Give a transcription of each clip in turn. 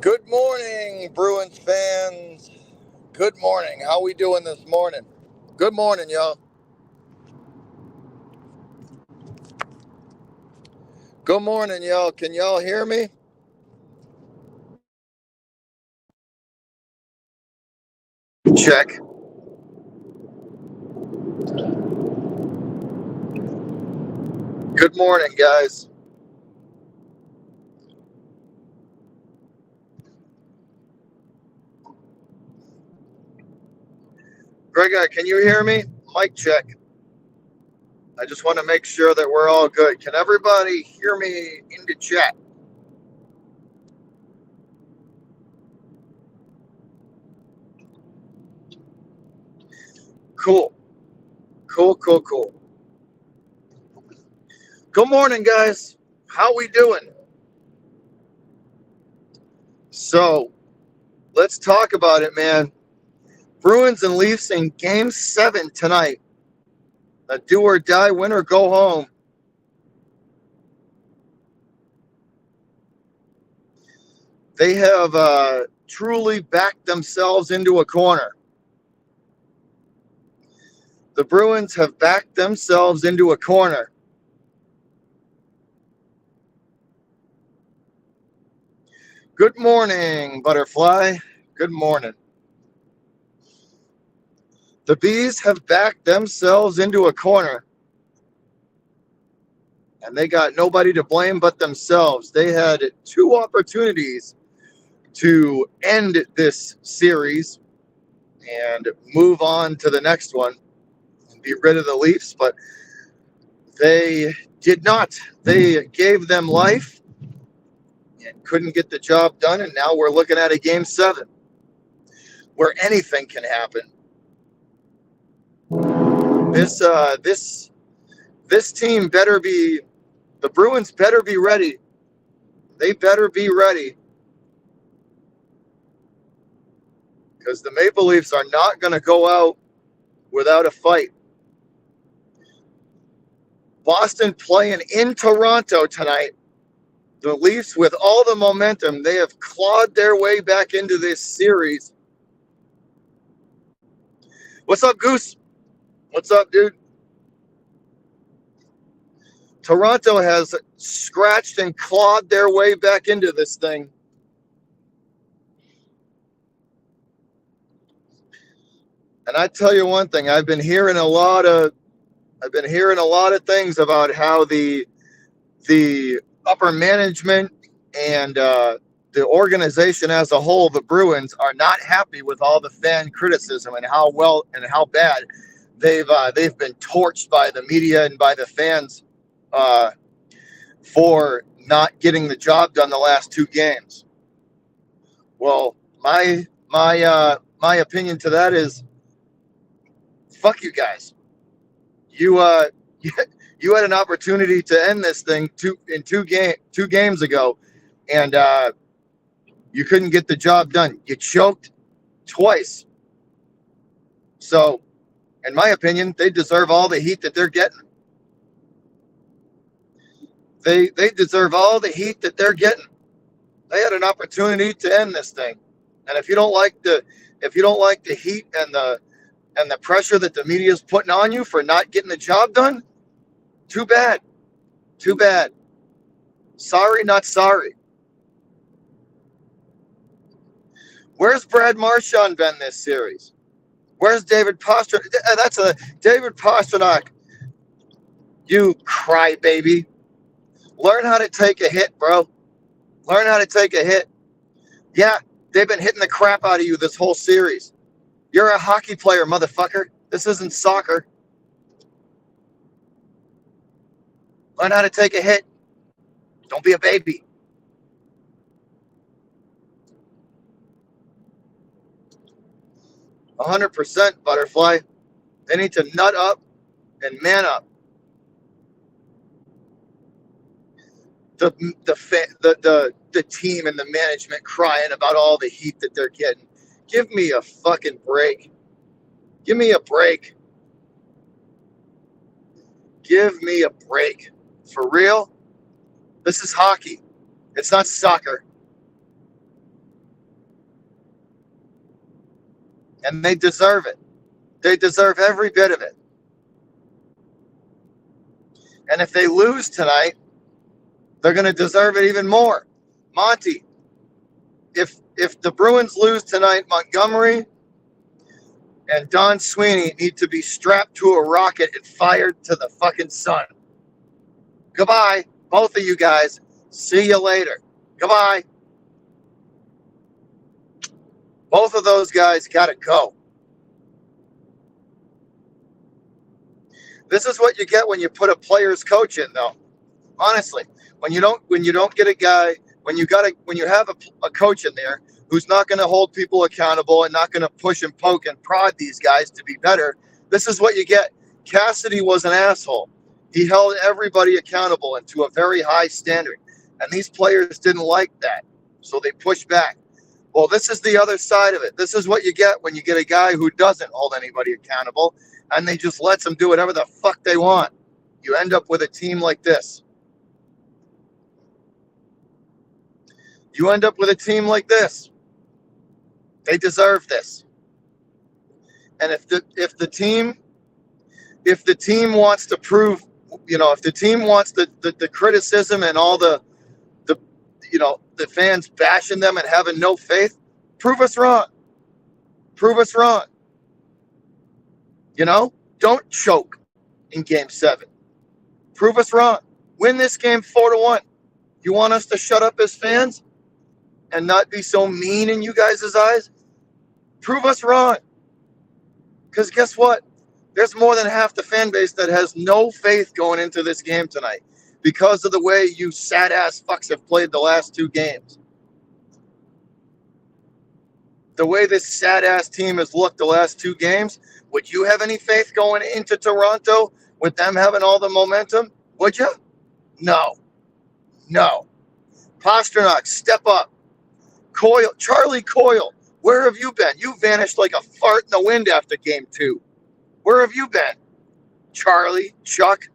Good morning, Bruins fans. Good morning. How we doing this morning? Good morning, y'all. Good morning, y'all. Can y'all hear me? Check. Good morning, guys. Greg, can you hear me? Mic check. I just want to make sure that we're all good. Can everybody hear me in the chat? Cool. Cool. Good morning, guys. How we doing? So, let's talk about it, man. Bruins and Leafs in Game 7 tonight. A do or die, win or go home. They have truly backed themselves into a corner. The Bruins have backed themselves into a corner. Good morning, Butterfly. Good morning. The Bees have backed themselves into a corner, and they got nobody to blame but themselves. They had two opportunities to end this series and move on to the next one and be rid of the Leafs, but they did not. They gave them life and couldn't get the job done, and now we're looking at a Game 7 where anything can happen. This team better be, the Bruins better be ready. They better be ready, because the Maple Leafs are not going to go out without a fight. Boston playing in Toronto tonight. The Leafs, with all the momentum, they have clawed their way back into this series. What's up, Goose? What's up, dude? Toronto has scratched and clawed their way back into this thing. And I tell you one thing, I've been hearing a lot of things about how the upper management and the organization as a whole, the Bruins, are not happy with all the fan criticism and how well and how bad they've been torched by the media and by the fans uh, for not getting the job done the last two games. Well, my opinion to that is, fuck you guys. You you had an opportunity to end this thing two games ago, and you couldn't get the job done. You choked twice. So, in my opinion, they deserve all the heat that they're getting. They deserve all the heat that they're getting. They had an opportunity to end this thing, and if you don't like the heat and the pressure that the media is putting on you for not getting the job done, too bad. Too bad. Sorry, not sorry. Where's Brad Marchand been this series? Where's David Pastrnak? That's a David Pastrnak. You crybaby. Learn how to take a hit, bro. Learn how to take a hit. Yeah, they've been hitting the crap out of you this whole series. You're a hockey player, motherfucker. This isn't soccer. Learn how to take a hit. Don't be a baby. 100% Butterfly. They need to nut up and man up. The team and the management crying about all the heat that they're getting. Give me a fucking break. Give me a break. Give me a break. For real? This is hockey. It's not soccer. and they deserve it. They deserve every bit of it. And if they lose tonight, they're going to deserve it even more. Monty, if the Bruins lose tonight, Montgomery and Don Sweeney need to be strapped to a rocket and fired to the fucking sun. Goodbye, both of you guys. See you later. Goodbye. Both of those guys got to go. This is what you get when you put a player's coach in, though. Honestly, when you don't get a guy, when you have a coach in there who's not going to hold people accountable and not going to push and poke and prod these guys to be better, this is what you get. Cassidy was an asshole. He held everybody accountable and to a very high standard, and these players didn't like that, so they pushed back. Well, this is the other side of it. This is what you get when you get a guy who doesn't hold anybody accountable and they just lets them do whatever the fuck they want. You end up with a team like this. You end up with a team like this. They deserve this. And if the team wants to prove, if the team wants the criticism and all the fans bashing them and having no faith, prove us wrong. Prove us wrong. Don't choke in Game 7. Prove us wrong. Win this game 4-1. You want us to shut up as fans and not be so mean in you guys' eyes? Prove us wrong. Because guess what? There's more than half the fan base that has no faith going into this game tonight because of the way you sad-ass fucks have played the last 2 games. The way this sad-ass team has looked the last 2 games, would you have any faith going into Toronto with them having all the momentum? Would you? No. Pasternak, step up. Charlie Coyle, where have you been? You vanished like a fart in the wind after Game 2. Where have you been? Charlie, Chuck.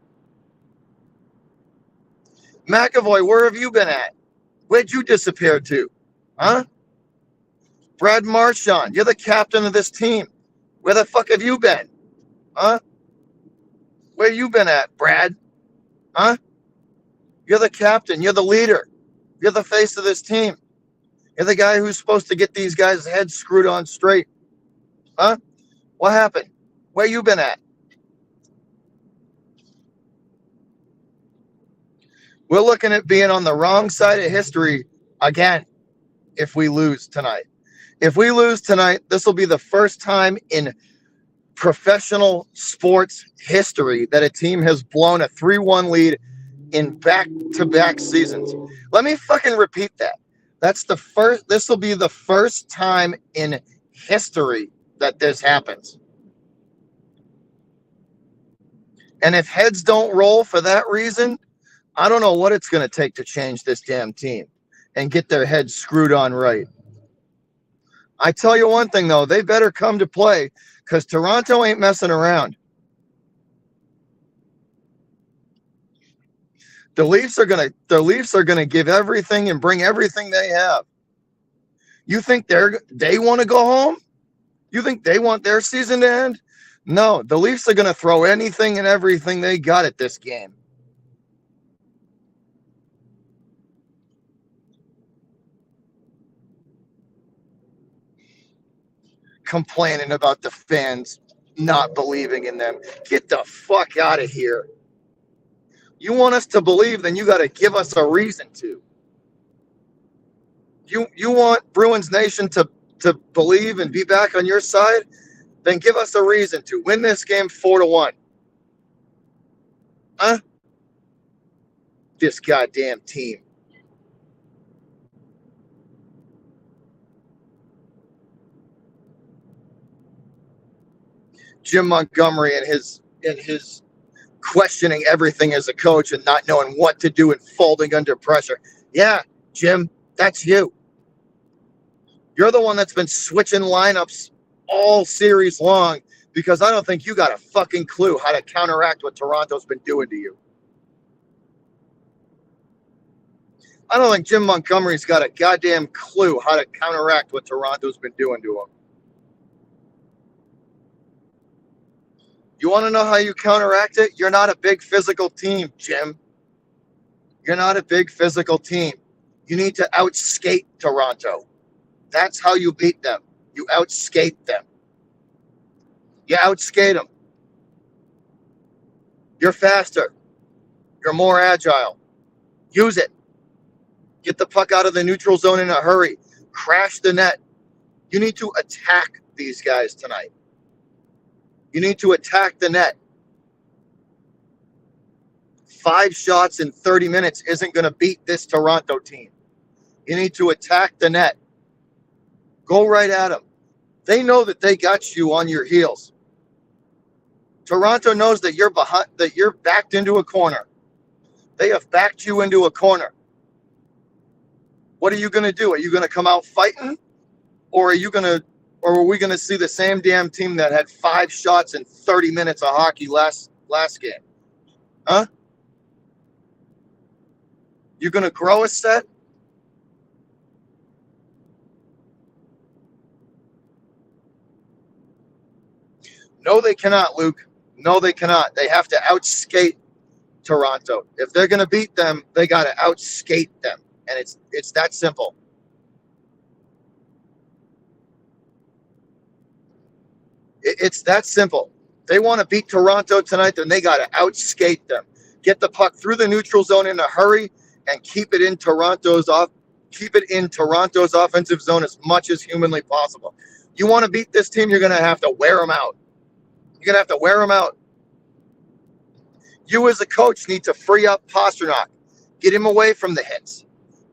McAvoy, where have you been at? Where'd you disappear to? Huh? Brad Marchand, you're the captain of this team. Where the fuck have you been? Huh? Where you been at, Brad? Huh? You're the captain. You're the leader. You're the face of this team. You're the guy who's supposed to get these guys' heads screwed on straight. Huh? What happened? Where you been at? We're looking at being on the wrong side of history again if we lose tonight. If we lose tonight, this will be the first time in professional sports history that a team has blown a 3-1 lead in back-to-back seasons. Let me fucking repeat that. This will be the first time in history that this happens. And if heads don't roll for that reason, I don't know what it's going to take to change this damn team and get their heads screwed on right. I tell you one thing, though, they better come to play because Toronto ain't messing around. The Leafs are gonna give everything and bring everything they have. You think they want to go home? You think they want their season to end? No, the Leafs are gonna throw anything and everything they got at this game. Complaining about the fans not believing in them. Get the fuck out of here. You want us to believe, then you got to give us a reason to. You want Bruins Nation to believe and be back on your side? Then give us a reason to. Win this game 4-1. Huh? This goddamn team. Jim Montgomery and his questioning everything as a coach and not knowing what to do and folding under pressure. Yeah, Jim, that's you. You're the one that's been switching lineups all series long because I don't think you got a fucking clue how to counteract what Toronto's been doing to you. I don't think Jim Montgomery's got a goddamn clue how to counteract what Toronto's been doing to him. You want to know how you counteract it? You're not a big physical team, Jim. You're not a big physical team. You need to outskate Toronto. That's how you beat them. You outskate them. You outskate them. You're faster. You're more agile. Use it. Get the puck out of the neutral zone in a hurry. Crash the net. You need to attack these guys tonight. You need to attack the net. 5 shots in 30 minutes isn't going to beat this Toronto team. You need to attack the net. Go right at them. They know that they got you on your heels. Toronto knows that you're backed into a corner. They have backed you into a corner. What are you going to do? Are you going to come out fighting? Or are we going to see the same damn team that had 5 shots in 30 minutes of hockey last game? Huh? You going to grow a set? No, they cannot, Luke. No, they cannot. They have to outskate Toronto. If they're going to beat them, they got to outskate them. And it's that simple. It's that simple. They want to beat Toronto tonight, then they got to outskate them. Get the puck through the neutral zone in a hurry and keep it in Toronto's offensive zone as much as humanly possible. You want to beat this team, you're going to have to wear them out. You're going to have to wear them out. You as a coach need to free up Pastrnak. Get him away from the hits.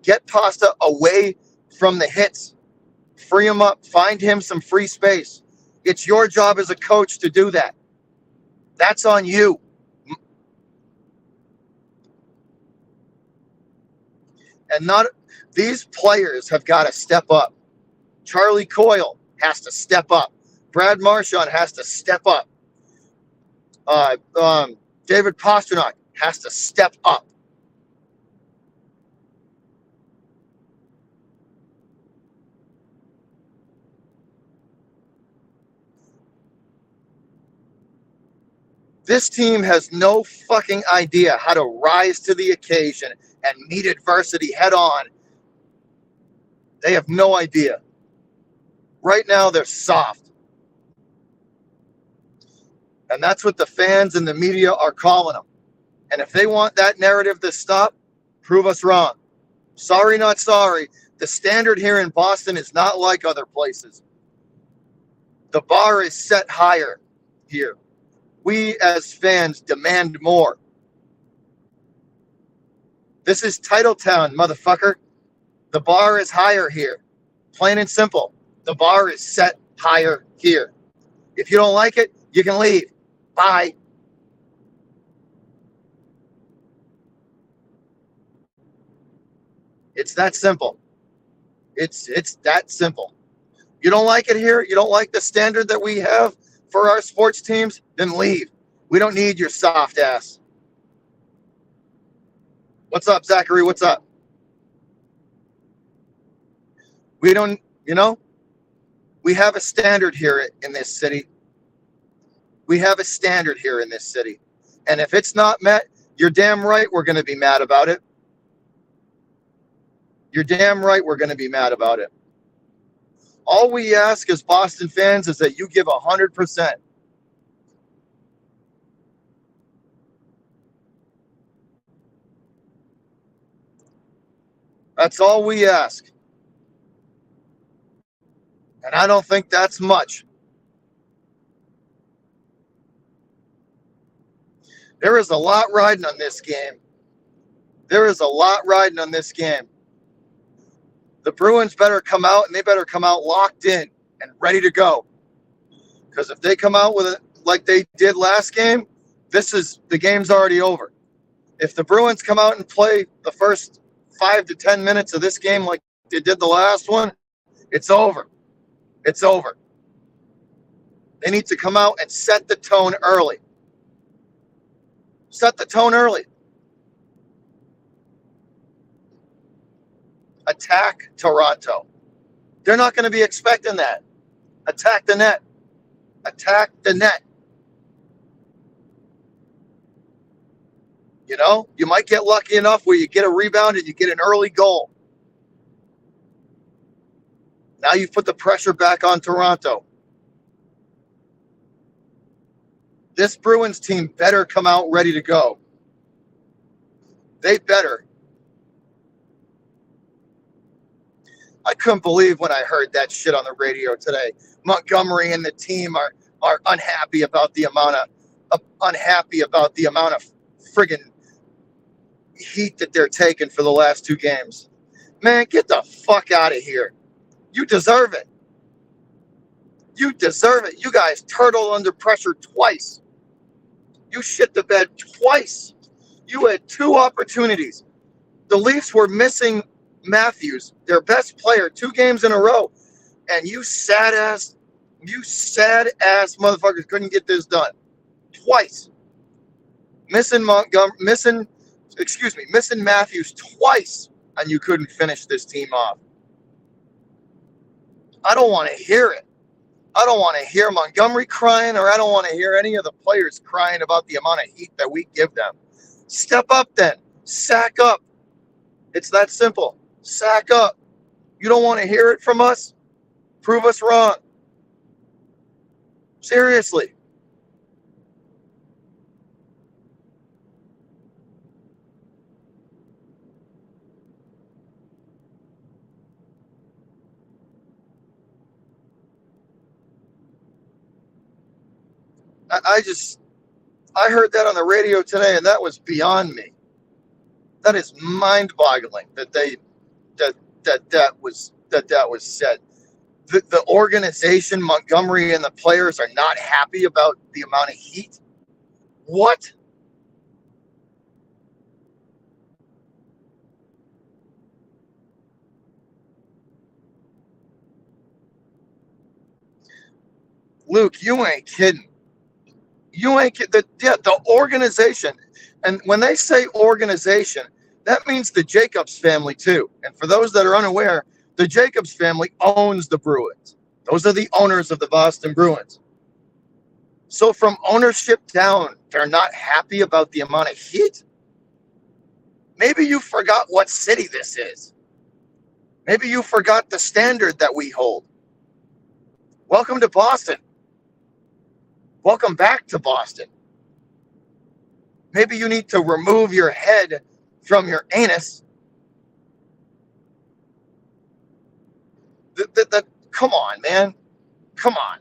Get Pasta away from the hits. Free him up. Find him some free space. It's your job as a coach to do that. That's on you. And these players have got to step up. Charlie Coyle has to step up. Brad Marchand has to step up. David Pastrnak has to step up. This team has no fucking idea how to rise to the occasion and meet adversity head on. They have no idea. Right now, they're soft. And that's what the fans and the media are calling them. And if they want that narrative to stop, prove us wrong. Sorry, not sorry. The standard here in Boston is not like other places. The bar is set higher here. We as fans demand more. This is Titletown, motherfucker. The bar is higher here. Plain and simple. The bar is set higher here. If you don't like it, you can leave. Bye. It's that simple. It's that simple. You don't like it here? You don't like the standard that we have for our sports teams? Then leave. We don't need your soft ass. What's up, Zachary? What's up? We don't, we have a standard here in this city. We have a standard here in this city. And if it's not met, you're damn right we're going to be mad about it. You're damn right we're going to be mad about it. All we ask as Boston fans is that you give 100%. That's all we ask. And I don't think that's much. There is a lot riding on this game. There is a lot riding on this game. The Bruins better come out, and they better come out locked in and ready to go. Because if they come out with it like they did last game, the game's already over. If the Bruins come out and play the first 5 to 10 minutes of this game like they did the last one, it's over. It's over. They need to come out and set the tone early. Set the tone early. Attack Toronto. They're not going to be expecting that. Attack the net. Attack the net. You know, you might get lucky enough where you get a rebound and you get an early goal. Now you've put the pressure back on Toronto. This Bruins team better come out ready to go. They better. I couldn't believe when I heard that shit on the radio today. Montgomery and the team are unhappy about the amount of friggin' heat that they're taking for the last 2 games. Man, get the fuck out of here. You deserve it. You deserve it. You guys turtled under pressure twice. You shit the bed twice. You had 2 opportunities. The Leafs were missing Matthews, their best player, 2 games in a row, and you sad ass motherfuckers couldn't get this done twice. Missing Matthews twice, and you couldn't finish this team off. I don't want to hear it. I don't want to hear Montgomery crying, or I don't want to hear any of the players crying about the amount of heat that we give them. Step up then. Sack up. It's that simple. Sack up. You don't want to hear it from us? Prove us wrong. Seriously. I heard that on the radio today, and that was beyond me. That is mind-boggling that was said. The organization, Montgomery, and the players are not happy about the amount of heat. What? Luke, you ain't kidding. You ain't kidding. The organization. And when they say organization, that means the Jacobs family too. And for those that are unaware, the Jacobs family owns the Bruins. Those are the owners of the Boston Bruins. So from ownership down, they're not happy about the amount of heat? Maybe you forgot what city this is. Maybe you forgot the standard that we hold. Welcome to Boston. Welcome back to Boston. Maybe you need to remove your head from your anus. Come on, man. Come on.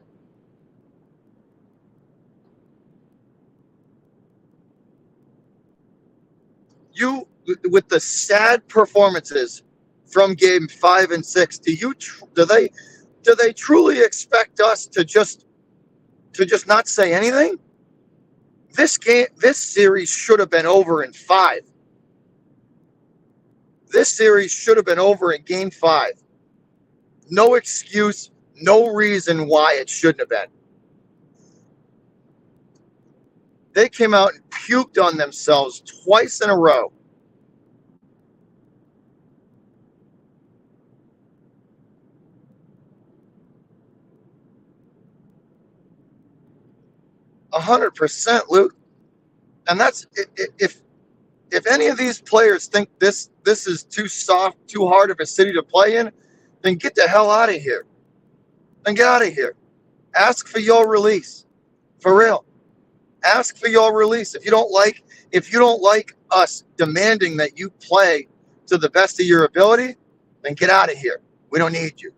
You, with the sad performances from game 5 and 6, do they truly expect us to just not say anything? This series should have been over in 5. This series should have been over in game 5. No excuse, no reason why it shouldn't have been. They came out and puked on themselves twice in a row. %, Luke. And that's if any of these players think this is too soft, too hard of a city to play in, then get the hell out of here. Then get out of here. Ask for your release. For real. Ask for your release. If you don't like us demanding that you play to the best of your ability, then get out of here. We don't need you.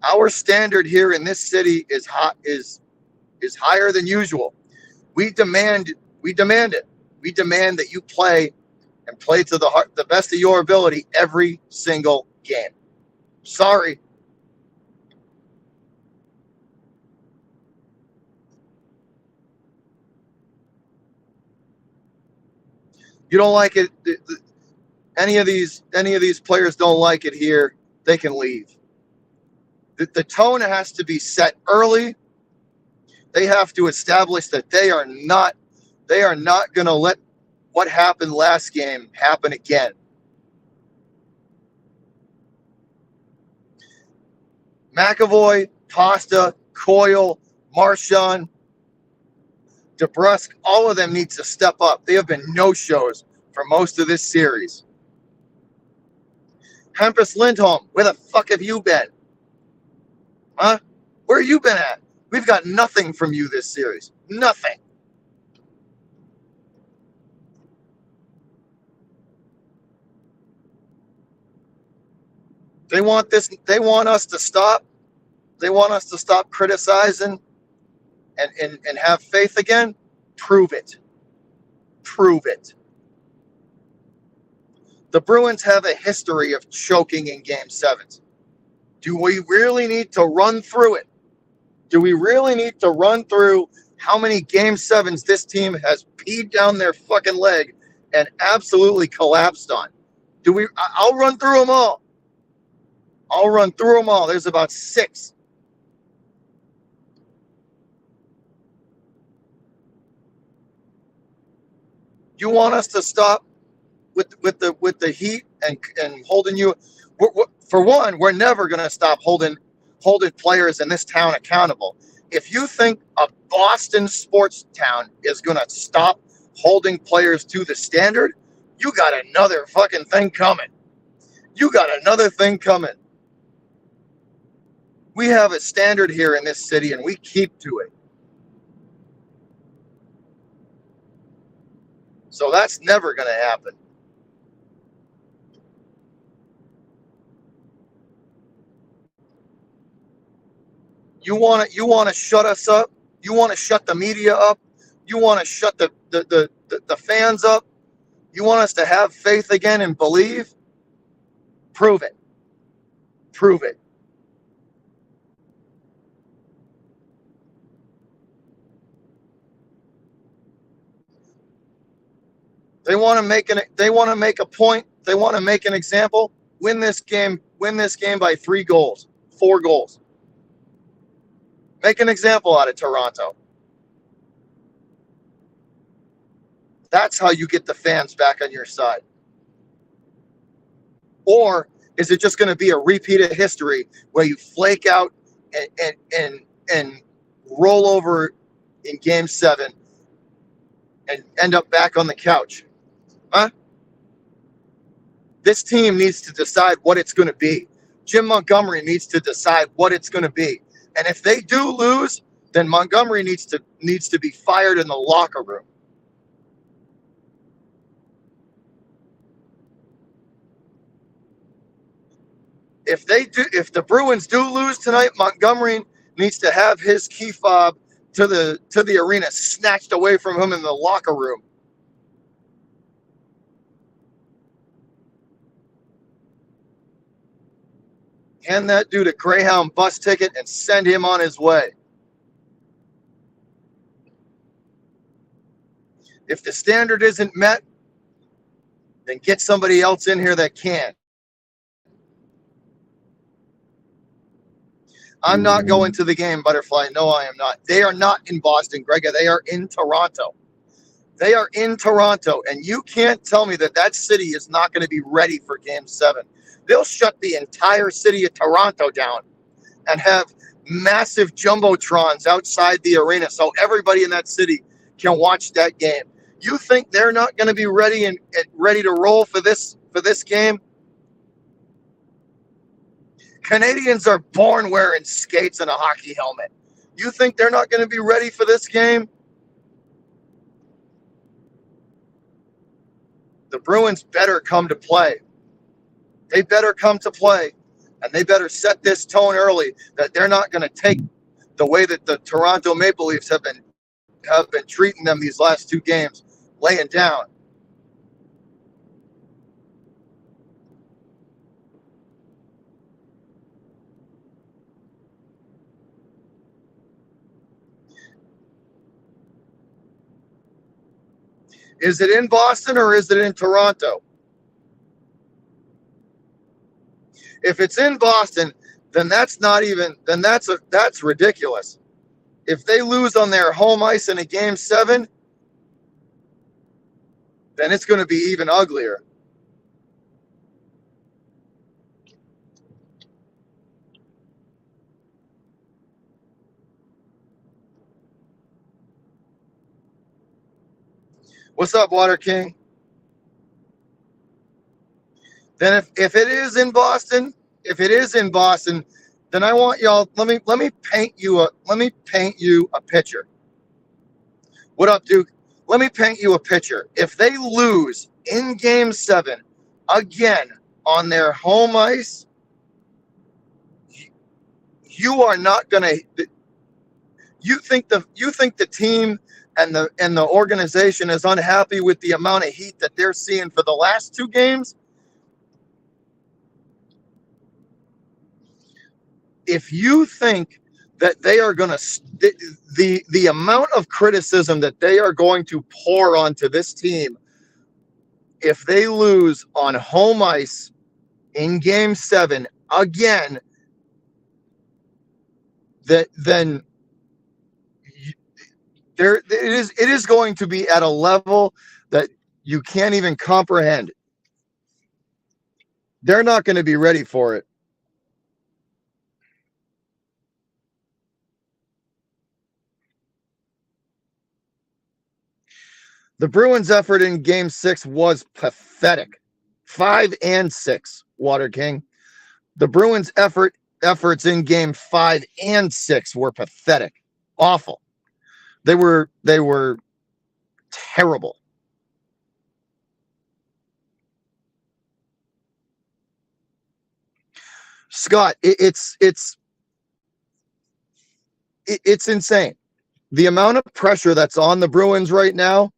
Our standard here in this city is higher than usual. We demand it. We demand that you play and play to the best of your ability every single game. Sorry. You don't like it. Any of these players don't like it here. They can leave. The tone has to be set early. They have to establish that they are not going to let what happened last game happen again. McAvoy, Costa, Coyle, Marchand, DeBrusque, all of them need to step up. They have been no-shows for most of this series. Hampus Lindholm, where the fuck have you been? Huh? Where have you been at? We've got nothing from you this series. Nothing. They want this. They want us to stop. They want us to stop criticizing and have faith again. Prove it. Prove it. The Bruins have a history of choking in game sevens. Do we really need to run through it? Do we really need to run through how many game sevens this team has peed down their fucking leg and absolutely collapsed on? I'll run through them all. I'll run through them all. There's about 6. You want us to stop with the heat and holding you? For one, we're never going to stop holding players in this town accountable. If you think a Boston sports town is going to stop holding players to the standard, you got another fucking thing coming. You got another thing coming. We have a standard here in this city, and we keep to it. So that's never going to happen. You want to shut us up? You want to shut the media up? You want to shut the fans up? You want us to have faith again and believe? Prove it. Prove it. They want to make a point. They want to make an example. Win this game by 3 goals, 4 goals. Make an example out of Toronto. That's how you get the fans back on your side. Or is it just going to be a repeat of history where you flake out and roll over in game 7 and end up back on the couch? Huh? This team needs to decide what it's going to be. Jim Montgomery needs to decide what it's going to be. And if they do lose, then Montgomery needs to be fired in the locker room. If the Bruins do lose tonight, Montgomery needs to have his key fob to the arena snatched away from him in the locker room. Hand that dude a Greyhound bus ticket and send him on his way. If the standard isn't met, then get somebody else in here that can. I'm not going to the game, Butterfly. No, I am not. They are not in Boston, Grega. They are in Toronto. They are in Toronto, and you can't tell me that city is not going to be ready for Game 7. They'll shut the entire city of Toronto down and have massive jumbotrons outside the arena so everybody in that city can watch that game. You think they're not going to be ready and ready to roll for this game? Canadians are born wearing skates and a hockey helmet. You think they're not going to be ready for this game? The Bruins better come to play. They better come to play, and they better set this tone early that they're not going to take the way that the Toronto Maple Leafs have been treating them these last 2 games, laying down. Is it in Boston or is it in Toronto? If it's in Boston, then that's ridiculous. If they lose on their home ice in a Game 7, then it's going to be even uglier. What's up, Water King? Then if it is in Boston, then I want y'all. Let me paint you a picture. What up, Duke? Let me paint you a picture. If they lose in Game 7 again on their home ice, you are not gonna. You think the team and the organization is unhappy with the amount of heat that they're seeing for the last two games? If you think that they are going to the amount of criticism that they are going to pour onto this team if they lose on home ice in Game 7 again, then it is going to be at a level that you can't even comprehend. They're not going to be ready for it. The Bruins' effort in Game 6 was pathetic. 5 and 6, Water King. The Bruins' efforts in Game 5 and 6 were pathetic. Awful. They were terrible. Scott, it's insane. The amount of pressure that's on the Bruins right now,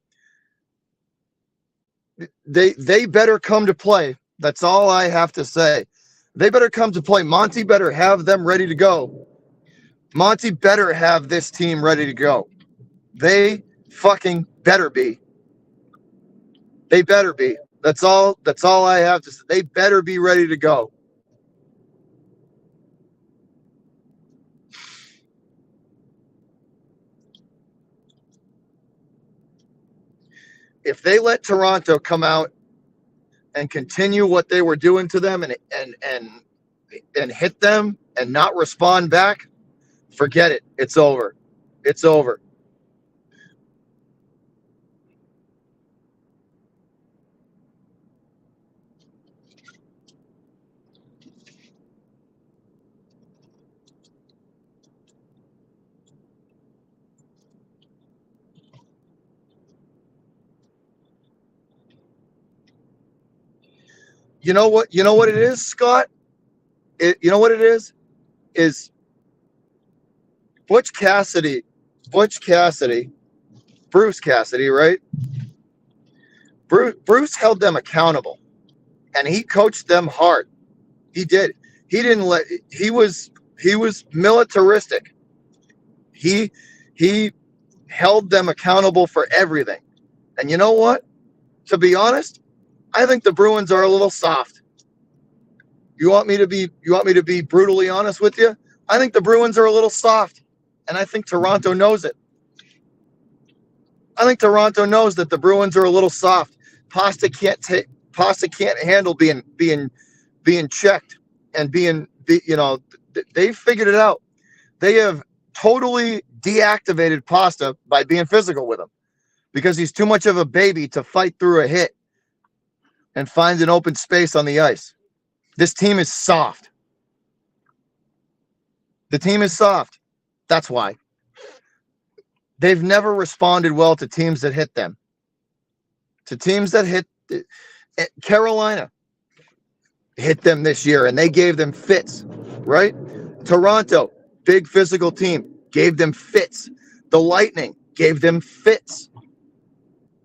they better come to play. That's all I have to say. They better come to play. Monty better have them ready to go. Monty better have this team ready to go. They fucking better be. They better be. That's all I have to say. They better be ready to go. If they let Toronto come out and continue what they were doing to them and hit them and not respond back, forget it. It's over. It's over. You know what it is, Scott? You know what it is Butch Cassidy, Bruce Cassidy, right? Bruce held them accountable, and he coached them hard. He did. He was militaristic. He held them accountable for everything. And you know what? To be honest, I think the Bruins are a little soft. You want me to be brutally honest with you? I think the Bruins are a little soft, and I think Toronto knows it. I think Toronto knows that the Bruins are a little soft. Pasta can't handle being checked and they figured it out. They have totally deactivated Pasta by being physical with him because he's too much of a baby to fight through a hit and find an open space on the ice. This team is soft. The team is soft. That's why. They've never responded well to teams that hit them. To teams that hit Carolina hit them this year, and they gave them fits, right? Toronto, big physical team, gave them fits. The Lightning gave them fits.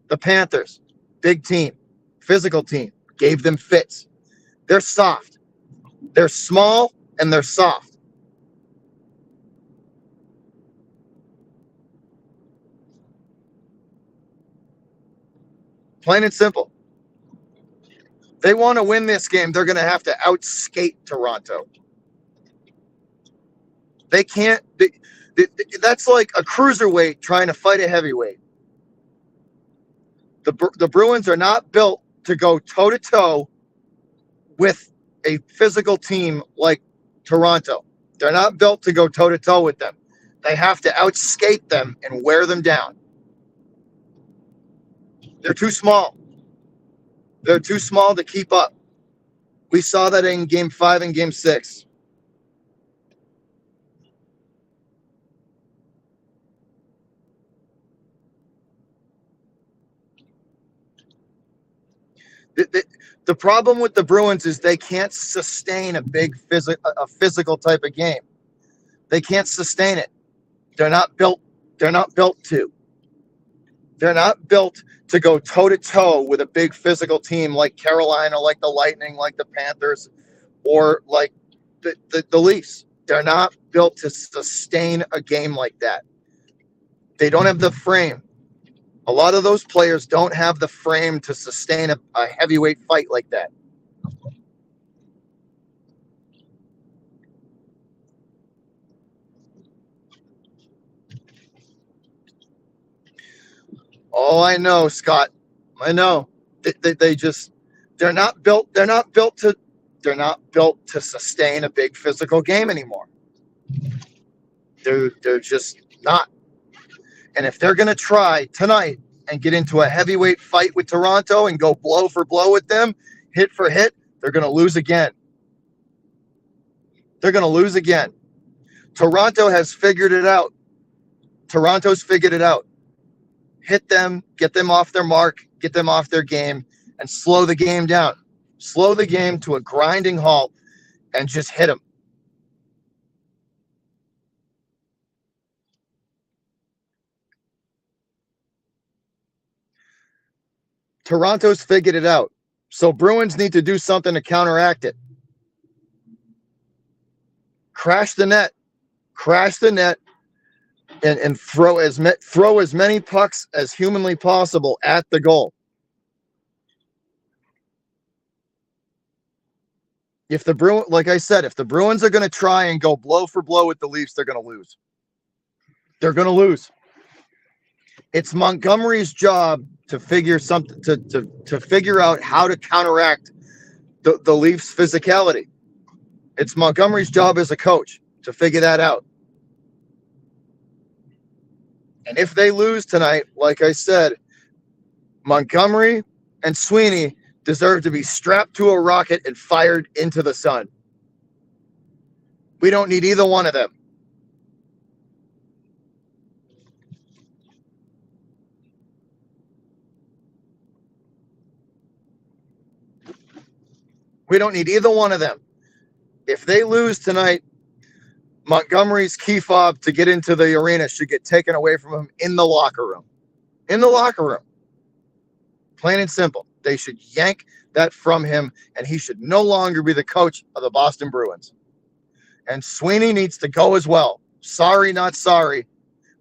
The Panthers, big team, physical team, gave them fits. They're soft. They're small, and they're soft. Plain and simple. They want to win this game, they're going to have to outskate Toronto. They can't. That's like a cruiserweight trying to fight a heavyweight. The Bruins are not built to go toe-to-toe with a physical team like Toronto. They're not built to go toe-to-toe with them. They have to outskate them and wear them down. They're too small. They're too small to keep up. We saw that in Game 5 and Game 6. The problem with the Bruins is they can't sustain a physical type of game. They can't sustain it. They're not built. They're not built to. They're not built to go toe to toe with a big physical team like Carolina, like the Lightning, like the Panthers, or like the Leafs. They're not built to sustain a game like that. They don't have the frame. A lot of those players don't have the frame to sustain a heavyweight fight like that. Oh, I know, Scott. I know. They just they're not built. They're not built to sustain a big physical game anymore. They're just not. And if they're going to try tonight and get into a heavyweight fight with Toronto and go blow for blow with them, hit for hit, they're going to lose again. They're going to lose again. Toronto has figured it out. Toronto's figured it out. Hit them, get them off their mark, get them off their game, and slow the game down. Slow the game to a grinding halt and just hit them. Toronto's figured it out. So Bruins need to do something to counteract it. Crash the net, and throw as many pucks as humanly possible at the goal. If the Bruins, like I said, if the Bruins are going to try and go blow for blow with the Leafs, they're going to lose. They're going to lose. It's Montgomery's job to figure something to figure out how to counteract the Leafs' physicality. It's Montgomery's job as a coach to figure that out. And if they lose tonight, like I said, Montgomery and Sweeney deserve to be strapped to a rocket and fired into the sun. We don't need either one of them. We don't need either one of them. If they lose tonight, Montgomery's key fob to get into the arena should get taken away from him in the locker room. In the locker room. Plain and simple. They should yank that from him, and he should no longer be the coach of the Boston Bruins. And Sweeney needs to go as well. Sorry, not sorry.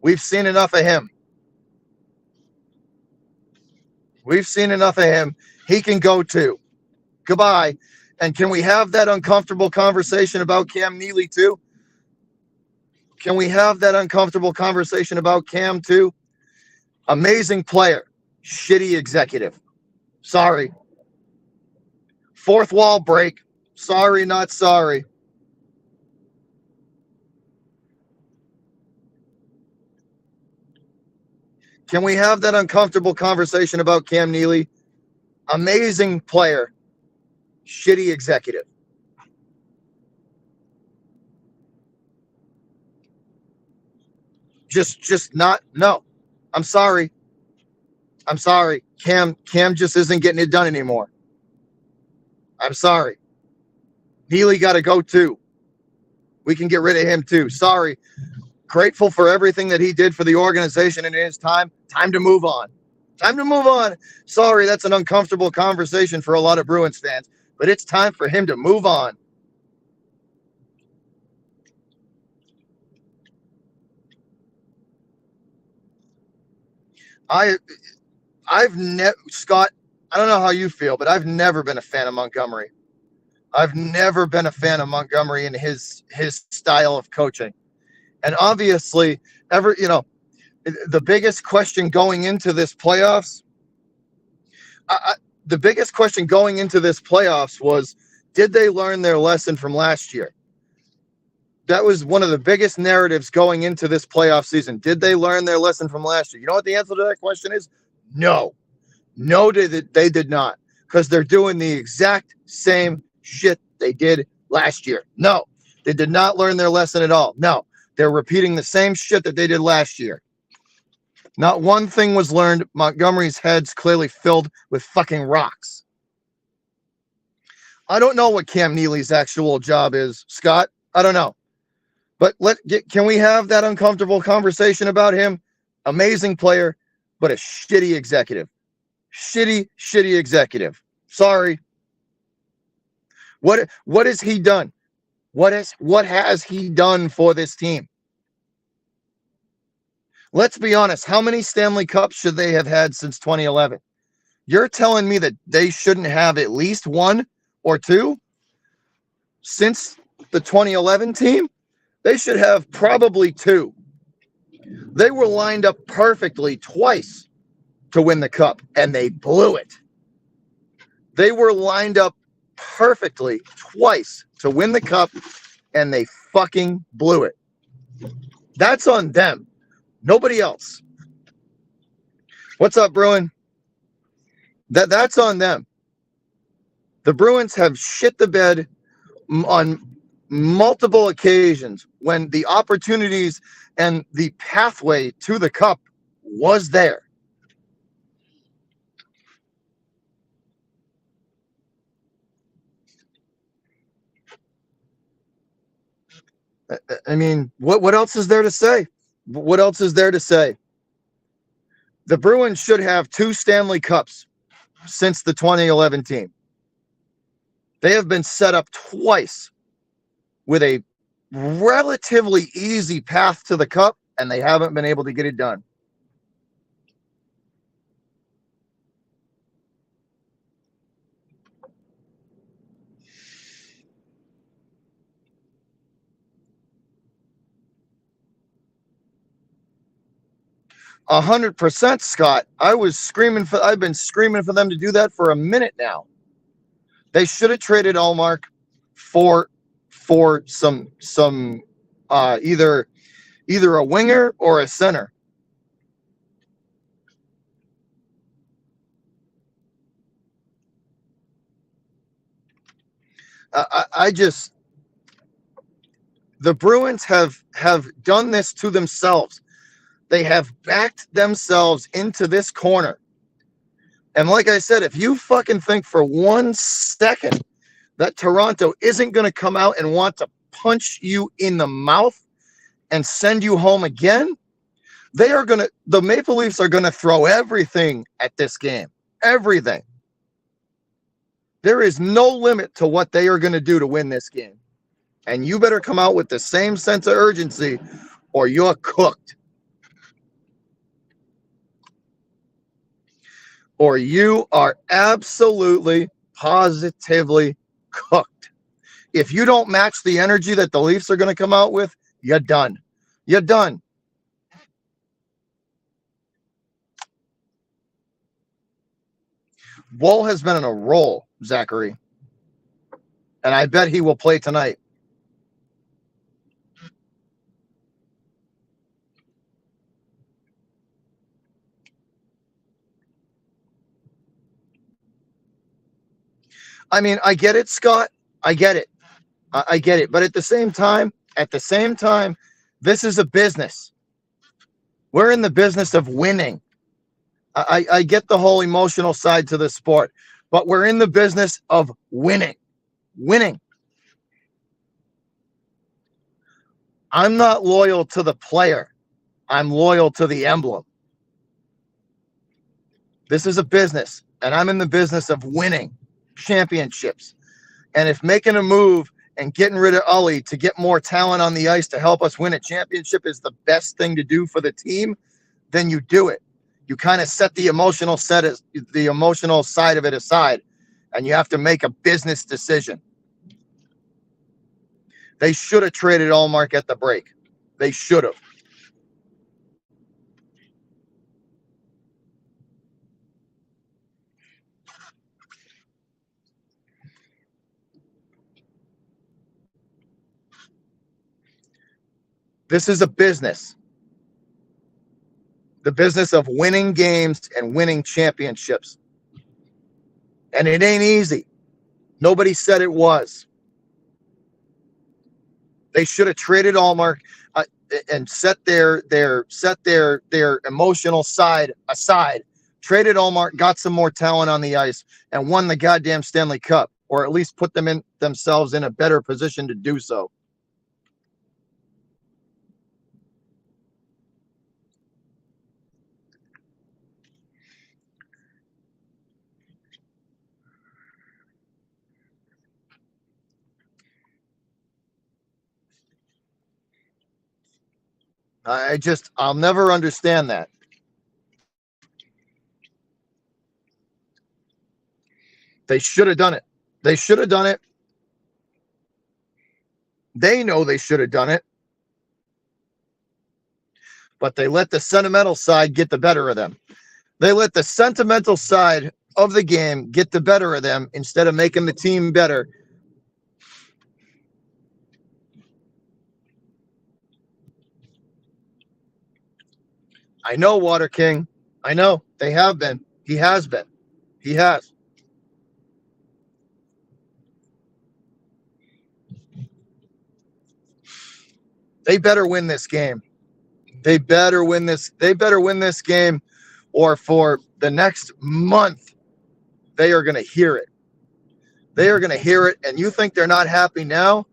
We've seen enough of him. We've seen enough of him. He can go too. Goodbye. And can we have that uncomfortable conversation about Cam Neely too? Can we have that uncomfortable conversation about Cam too? Amazing player. Shitty executive. Sorry. Fourth wall break. Sorry, not sorry. Can we have that uncomfortable conversation about Cam Neely? Amazing player. Shitty executive. Just not, no. I'm sorry. Cam just isn't getting it done anymore. I'm sorry. Neely got to go too. We can get rid of him too. Sorry. Grateful for everything that he did for the organization in his time. Time to move on. Time to move on. Sorry, that's an uncomfortable conversation for a lot of Bruins fans, but it's time for him to move on. Scott, I don't know how you feel, but I've never been a fan of Montgomery. I've never been a fan of Montgomery and his style of coaching. And obviously, the biggest question going into this playoffs, was, did they learn their lesson from last year? That was one of the biggest narratives going into this playoff season. Did they learn their lesson from last year? You know what the answer to that question is? No. No, they did not, because they're doing the exact same shit they did last year. No, they did not learn their lesson at all. No, they're repeating the same shit that they did last year. Not one thing was learned. Montgomery's head's clearly filled with fucking rocks. I don't know what Cam Neely's actual job is, Scott. I don't know. But can we have that uncomfortable conversation about him? Amazing player, but a shitty executive. Shitty executive. Sorry. What has he done? What has he done for this team? Let's be honest. How many Stanley Cups should they have had since 2011? You're telling me that they shouldn't have at least one or two since the 2011 team? They should have probably two. They were lined up perfectly twice to win the cup, and they blew it. They were lined up perfectly twice to win the cup, and they fucking blew it. That's on them. Nobody else. What's up, Bruin? That's on them. The Bruins have shit the bed on multiple occasions when the opportunities and the pathway to the cup was there. I mean, what else is there to say? What else is there to say? The Bruins should have two Stanley Cups since the 2011 team. They have been set up twice with a relatively easy path to the cup, and they haven't been able to get it done. $100%, Scott. I've been screaming for them to do that for a minute now. They should have traded Allmark for some either a winger or a center. The Bruins have done this to themselves. They have backed themselves into this corner. And like I said, if you fucking think for 1 second that Toronto isn't going to come out and want to punch you in the mouth and send you home again, the Maple Leafs are going to throw everything at this game. Everything. There is no limit to what they are going to do to win this game. And you better come out with the same sense of urgency or you're cooked. Or you are absolutely, positively cooked. If you don't match the energy that the Leafs are going to come out with, you're done. You're done. Woll has been on a roll, Zachary. And I bet he will play tonight. I mean, I get it, Scott. I get it. I get it. But at the same time, this is a business. We're in the business of winning. I get the whole emotional side to the sport, but we're in the business of winning. Winning. I'm not loyal to the player. I'm loyal to the emblem. This is a business, and I'm in the business of winning championships. And if making a move and getting rid of Ully to get more talent on the ice to help us win a championship is the best thing to do for the team, then you do it. You kind of set the emotional side of it aside, and you have to make a business decision. They should have traded Allmark at the break. They should have. This is a business. The business of winning games and winning championships. And it ain't easy. Nobody said it was. They should have traded Allmark and set their emotional side aside. Traded Allmark, got some more talent on the ice, and won the goddamn Stanley Cup, or at least put themselves in a better position to do so. I'll never understand that. They should have done it. They should have done it. They know they should have done it. But they let the sentimental side get the better of them. They let the sentimental side of the game get the better of them instead of making the team better. I know, Water King. I know. They have been. He has been. He has. They better win this game. They better win this. They better win this game, or for the next month, they are going to hear it. They are going to hear it. And you think they're not happy now?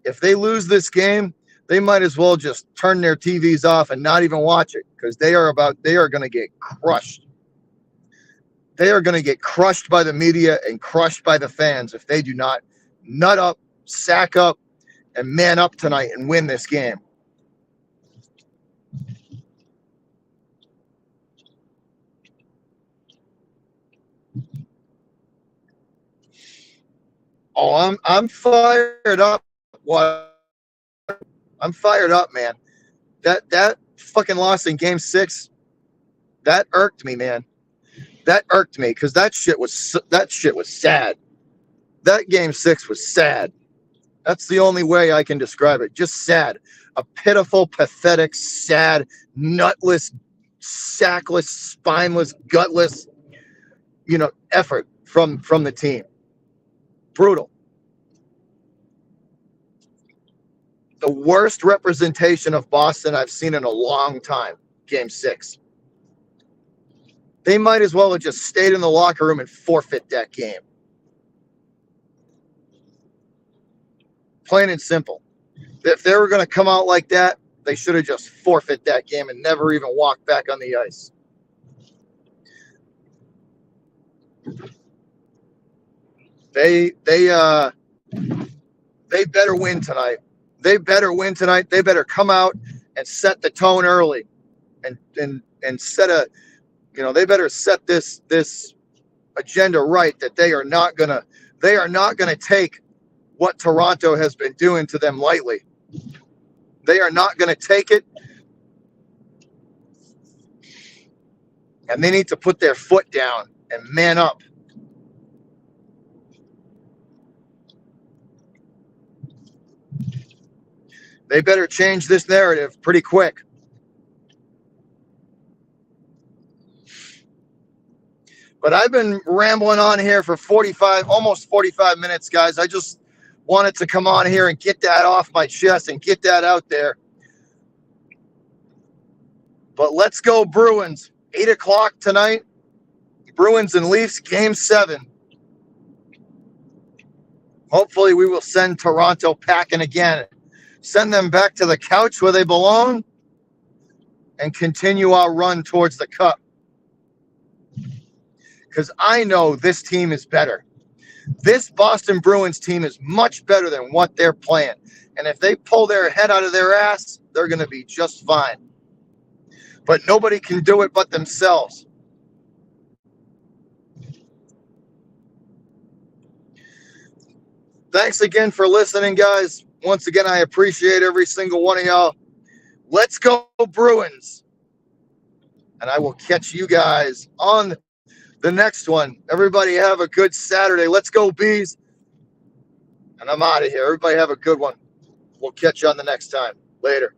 If they lose this game, they might as well just turn their TVs off and not even watch it, because they are going to get crushed. They are going to get crushed by the media and crushed by the fans if they do not nut up, sack up, and man up tonight and win this game. Oh, I'm fired up. What? I'm fired up, man. That fucking loss in Game 6, that irked me, man. That irked me because that shit was sad. That Game 6 was sad. That's the only way I can describe it. Just sad. A pitiful, pathetic, sad, nutless, sackless, spineless, gutless, effort from the team. Brutal. The worst representation of Boston I've seen in a long time. Game 6. They might as well have just stayed in the locker room and forfeit that game. Plain and simple. If they were going to come out like that, they should have just forfeit that game and never even walked back on the ice. They better win tonight. They better win tonight. They better come out and set the tone early, and set a, they better set this agenda right, that they are not gonna take what Toronto has been doing to them lightly. They are not gonna take it, and they need to put their foot down and man up. They better change this narrative pretty quick. But I've been rambling on here for almost 45 minutes, guys. I just wanted to come on here and get that off my chest and get that out there. But let's go Bruins. 8 o'clock tonight. Bruins and Leafs, Game 7. Hopefully we will send Toronto packing again. Send them back to the couch where they belong and continue our run towards the cup. Because I know this team is better. This Boston Bruins team is much better than what they're playing. And if they pull their head out of their ass, they're going to be just fine. But nobody can do it but themselves. Thanks again for listening, guys. Once again, I appreciate every single one of y'all. Let's go Bruins. And I will catch you guys on the next one. Everybody have a good Saturday. Let's go Bees. And I'm out of here. Everybody have a good one. We'll catch you on the next time. Later.